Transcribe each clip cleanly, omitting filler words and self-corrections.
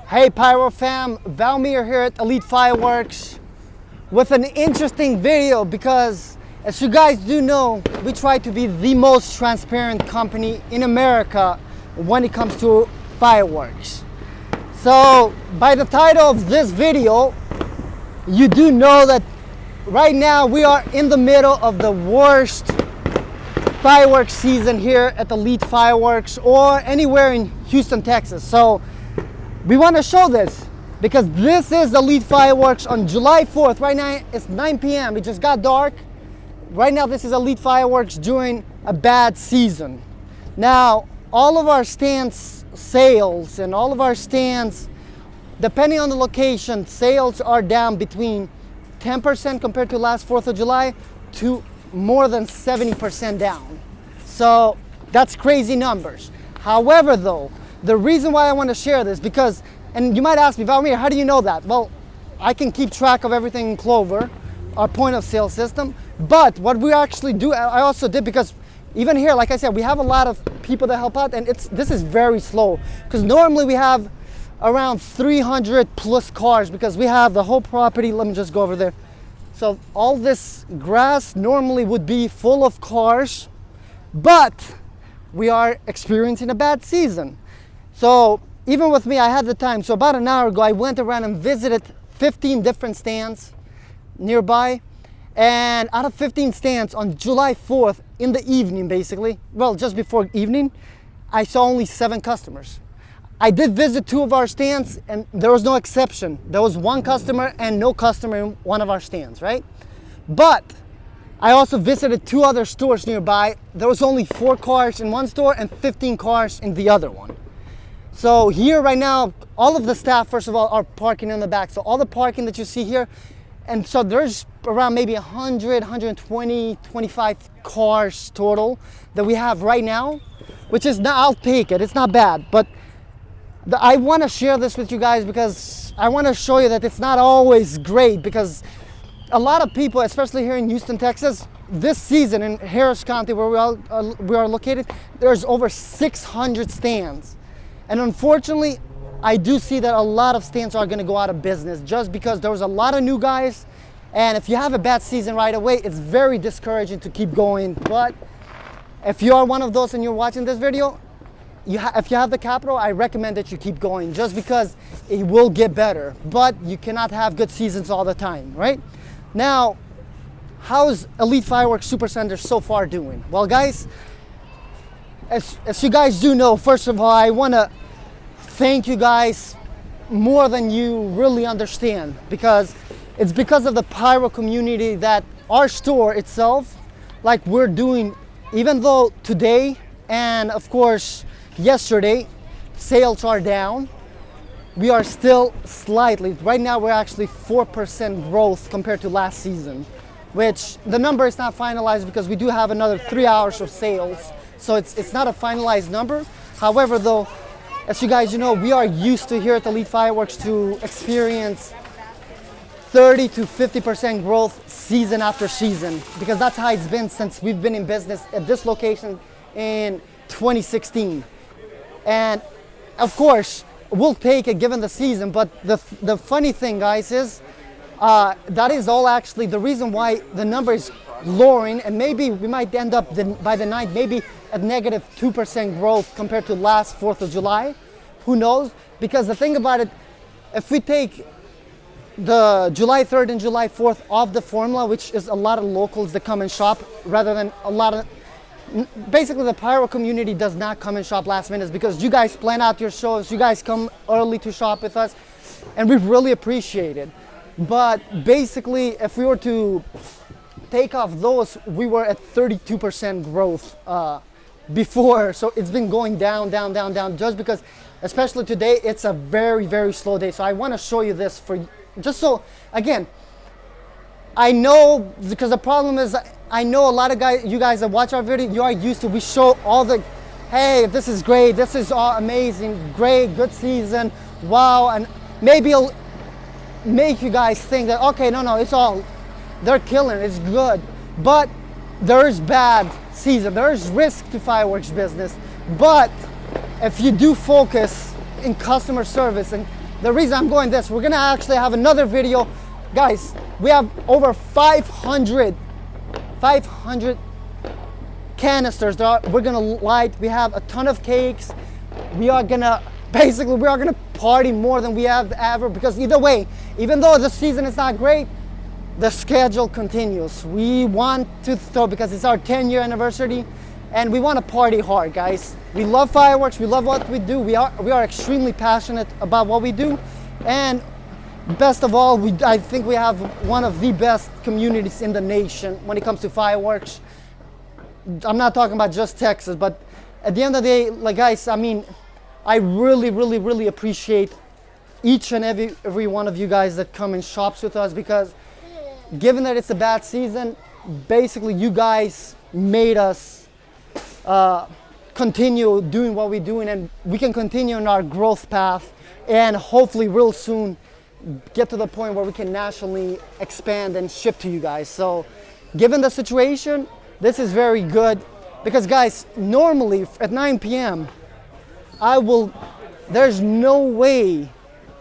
Hey Pyro fam, Valmir here at Elite Fireworks with an interesting video because as you guys do know, we try to be the most transparent company in America when it comes to fireworks. So by the title of this video, you do know that right now we are in the middle of the worst fireworks season here at Elite Fireworks or anywhere in Houston, Texas. So we want to show this because this is Elite Fireworks on July 4th. Right now it's 9 p.m. It just got dark. Right now this is Elite Fireworks during a bad season. Now all of our stands sales and all of our stands, depending on the location, sales are down between 10% compared to last 4th of July to more than 70% down. So that's crazy numbers. However though, the reason why I want to share this because, and you might ask me, Valmir, how do you know that? Well, I can keep track of everything in Clover, our point of sale system. But what we actually do, I also did because even here, like I said, we have a lot of people that help out and this is very slow because normally we have around 300 plus cars because we have the whole property. Let me just go over there. So all this grass normally would be full of cars, but we are experiencing a bad season. So even with me, I had the time. So about an hour ago, I went around and visited 15 different stands nearby. And out of 15 stands on July 4th in the evening, basically, well, just before evening, I saw only 7 customers. I did visit 2 of our stands and there was no exception. There was 1 customer and no customer in one of our stands, right? But I also visited 2 other stores nearby. There was only 4 cars in one store and 15 cars in the other one. So here right now, all of the staff, first of all, are parking in the back. So all the parking that you see here, and so there's around maybe 100, 120, 25 cars total that we have right now, which is not, I'll take it, it's not bad. But I want to share this with you guys because I want to show you that it's not always great because a lot of people, especially here in Houston, Texas, this season in Harris County where we are located, there's over 600 stands. And unfortunately, I do see that a lot of stands are going to go out of business just because there was a lot of new guys. And if you have a bad season right away, it's very discouraging to keep going. But if you are one of those and you're watching this video, if you have the capital, I recommend that you keep going just because it will get better. But you cannot have good seasons all the time, right? Now, how's Elite Fireworks Supercenter so far doing? Well, guys, as you guys do know, first of all, I want to thank you guys more than you really understand because it's because of the pyro community that our store itself, like we're doing, even though today and of course yesterday sales are down, we are still slightly, right now we're actually 4% growth compared to last season, which the number is not finalized because we do have another 3 hours of sales. So it's not a finalized number. However, though, as you guys know, we are used to here at Elite Fireworks to experience 30 to 50% growth season after season because that's how it's been since we've been in business at this location in 2016. And of course, we'll take it given the season, but the funny thing, guys, is that is all actually the reason why the number is lowering, and maybe we might end up by the night maybe at negative 2% growth compared to last 4th of July. Who knows? Because the thing about it, if we take the July 3rd and July 4th off the formula, which is a lot of locals that come and shop rather than a lot of, basically the pyro community does not come and shop last minute because you guys plan out your shows, you guys come early to shop with us, and we really appreciate it. But basically, if we were to take off those, we were at 32% growth before. So it's been going down, down, down, down just because, especially today, it's a very, very slow day. So I want to show you this for just so, again, I know because the problem is I know a lot of guys, you guys that watch our video, you are used to, we show all the, hey, this is great, this is all amazing, great, good season, wow, and maybe it'll make you guys think that, okay, no, it's all, they're killing it, it's good. But there is bad season, there is risk to fireworks business. But if you do focus in customer service and the reason I'm going this, we're gonna actually have another video. Guys, we have over 500 canisters that we're gonna light. We have a ton of cakes. We are gonna party more than we have ever, because either way, even though the season is not great, the schedule continues. We want to throw, because it's our 10-year anniversary, and we want to party hard, guys. We love fireworks. We love what we do. We are extremely passionate about what we do, and best of all, I think we have one of the best communities in the nation when it comes to fireworks. I'm not talking about just Texas, but at the end of the day, like, guys, I mean, I really appreciate each and every one of you guys that come and shops with us, because given that it's a bad season, basically you guys made us continue doing what we're doing, and we can continue on our growth path, and hopefully real soon get to the point where we can nationally expand and ship to you guys. So given the situation, this is very good, because guys, normally at 9 p.m. there's no way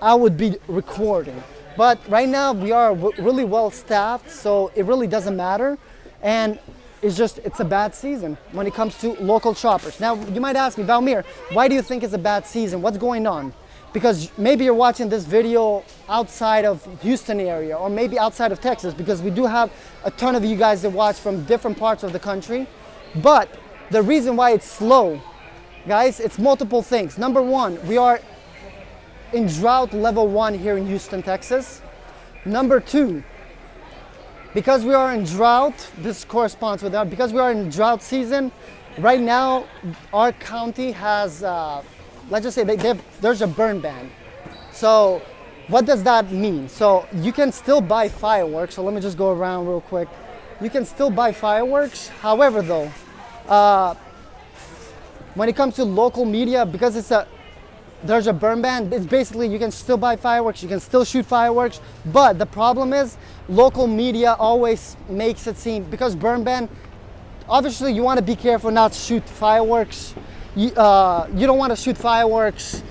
I would be recording. But right now we are really well staffed, so it really doesn't matter. And it's a bad season when it comes to local shoppers. Now you might ask me, Valmir, why do you think it's a bad season? What's going on? Because maybe you're watching this video outside of Houston area, or maybe outside of Texas, because we do have a ton of you guys that watch from different parts of the country. But the reason why it's slow, guys, it's multiple things. Number one, we are in drought level 1 here in Houston, Texas. Number two, because we are in drought, this corresponds with that, because we are in drought season, right now our county has, let's just say there's a burn ban. So what does that mean? So you can still buy fireworks. So let me just go around real quick. You can still buy fireworks. However though, when it comes to local media, because there's a burn ban, it's basically you can still buy fireworks, you can still shoot fireworks, but the problem is local media always makes it seem, because burn ban, obviously you want to be careful not to shoot fireworks. You don't want to shoot fireworks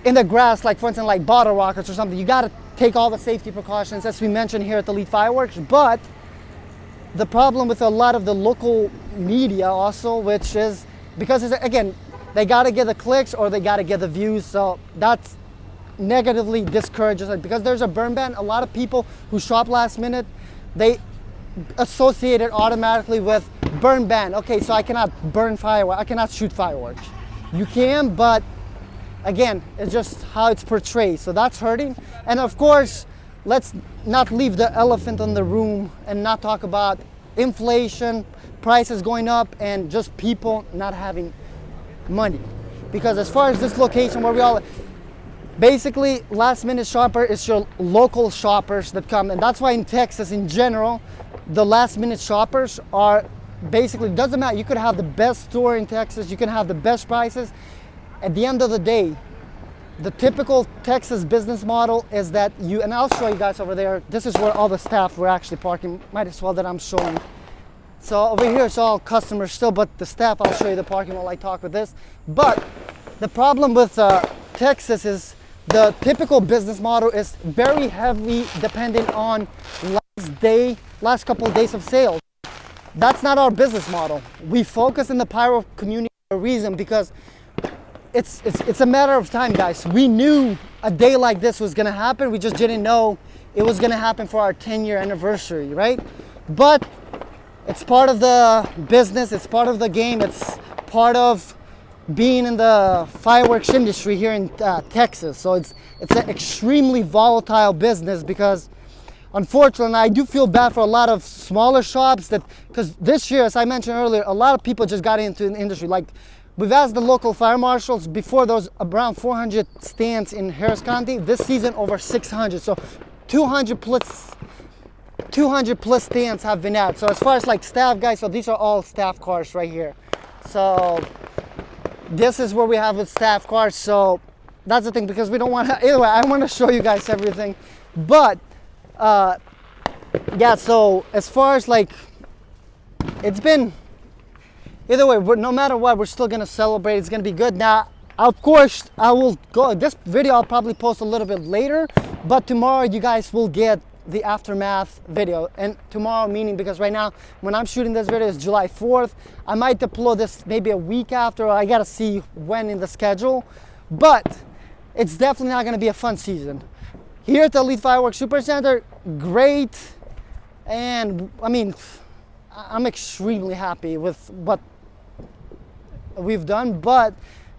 in the grass, like for instance, like bottle rockets or something. You got to take all the safety precautions as we mentioned here at Elite Fireworks. But the problem with a lot of the local media also, which is because again, they got to get the clicks or they got to get the views. So that's negatively discourages it, because there's a burn ban. A lot of people who shop last minute, they associate it automatically with burn ban. Okay, so I cannot burn fireworks, I cannot shoot fireworks. You can, but again, it's just how it's portrayed. So that's hurting. And of course, let's not leave the elephant in the room and not talk about inflation, prices going up, and just people not having money. Because as far as this location where we all, basically last minute shopper is your local shoppers that come, and that's why in Texas in general, the last minute shoppers are basically, doesn't matter, you could have the best store in Texas, you can have the best prices. At the end of the day, the typical Texas business model is that and I'll show you guys over there, this is where all the staff were actually parking, might as well that I'm showing. So over here it's all customers still, but the staff, I'll show you the parking while I talk with this. But the problem with Texas is the typical business model is very heavily dependent on last couple of days of sales. That's not our business model. We focus in the pyro community for a reason, because it's a matter of time, guys. We knew a day like this was gonna happen. We just didn't know it was gonna happen for our 10-year anniversary, right? But it's part of the business, it's part of the game, it's part of being in the fireworks industry here in Texas. So it's an extremely volatile business, because unfortunately, I do feel bad for a lot of smaller shops because this year, as I mentioned earlier, a lot of people just got into the industry. Like, we've asked the local fire marshals, before there was around 400 stands in Harris County, this season over 600. So 200 plus stands have been added. So as far as like staff guys, so these are all staff cars right here. So this is where we have the staff cars. So that's the thing, because we don't want to, either way, I want to show you guys everything. But yeah, so as far as like, it's been, either way, no matter what, we're still gonna celebrate. It's gonna be good. Now, Of course, I will go, this video I'll probably post a little bit later, but tomorrow you guys will get the aftermath video. And tomorrow meaning, because right now when I'm shooting this video is July 4th. I might upload this maybe a week after, I gotta see when in the schedule, but it's definitely not gonna be a fun season. Here at the Elite Fireworks Supercenter, great, and I mean, I'm extremely happy with what we've done, but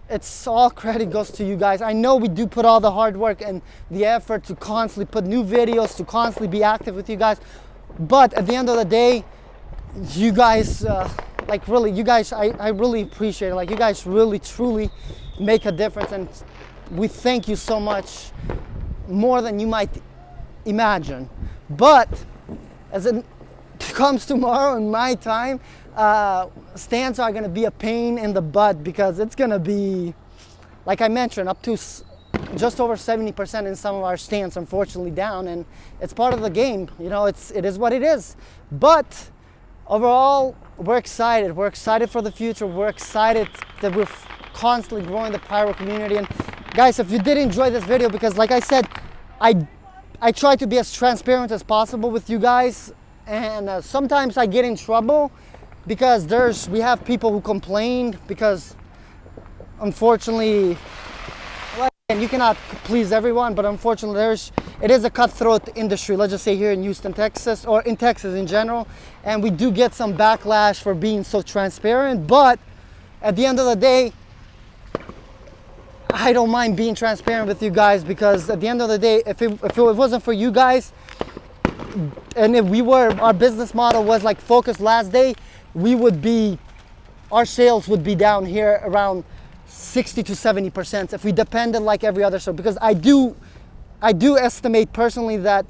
it's all credit goes to you guys. I know we do put all the hard work and the effort to constantly put new videos, to constantly be active with you guys, but at the end of the day, you guys, like really, you guys, I really appreciate it. Like you guys really, truly make a difference, and we thank you so much, more than you might imagine. But as it comes tomorrow in my time, stands are gonna be a pain in the butt, because it's gonna be, like I mentioned, up to just over 70% in some of our stands, unfortunately, down, and it's part of the game. You know, it is what it is. But overall, we're excited. We're excited for the future. We're excited that we're constantly growing the pyro community. And guys, if you did enjoy this video, because like I said, I try to be as transparent as possible with you guys, and sometimes I get in trouble because we have people who complain, because unfortunately, and you cannot please everyone, but unfortunately it is a cutthroat industry, let's just say here in Houston, Texas, or in Texas in general, and we do get some backlash for being so transparent. But at the end of the day, I don't mind being transparent with you guys, because at the end of the day, if it wasn't for you guys, and if our business model was like focused last day, our sales would be down here around 60 to 70% if we depended like every other show. Because I do estimate personally that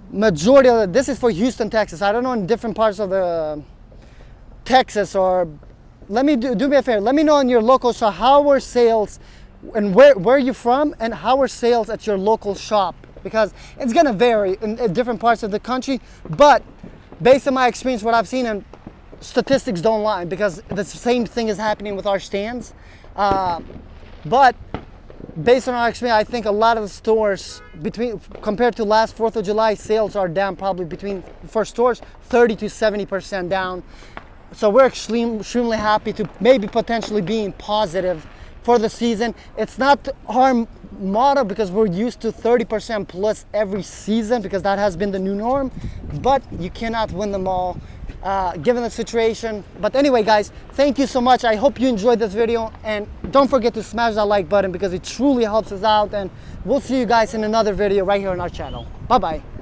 majority of this is for Houston, Texas. I don't know in different parts of the Texas, or let me do me a favor. Let me know in your local shop how are sales, and where you're from, and how are sales at your local shop, because it's gonna vary in different parts of the country. But based on my experience, what I've seen, and statistics don't lie, because the same thing is happening with our stands. But based on our experience, I think a lot of the stores, compared to last 4th of July, sales are down probably for stores 30 to 70% down. So we're extremely happy to maybe potentially being positive for the season. It's not our motto, because we're used to 30% plus every season, because that has been the new norm, but you cannot win them all given the situation. But anyway, guys, thank you so much. I hope you enjoyed this video, and don't forget to smash that like button, because it truly helps us out, and we'll see you guys in another video right here on our channel. Bye bye.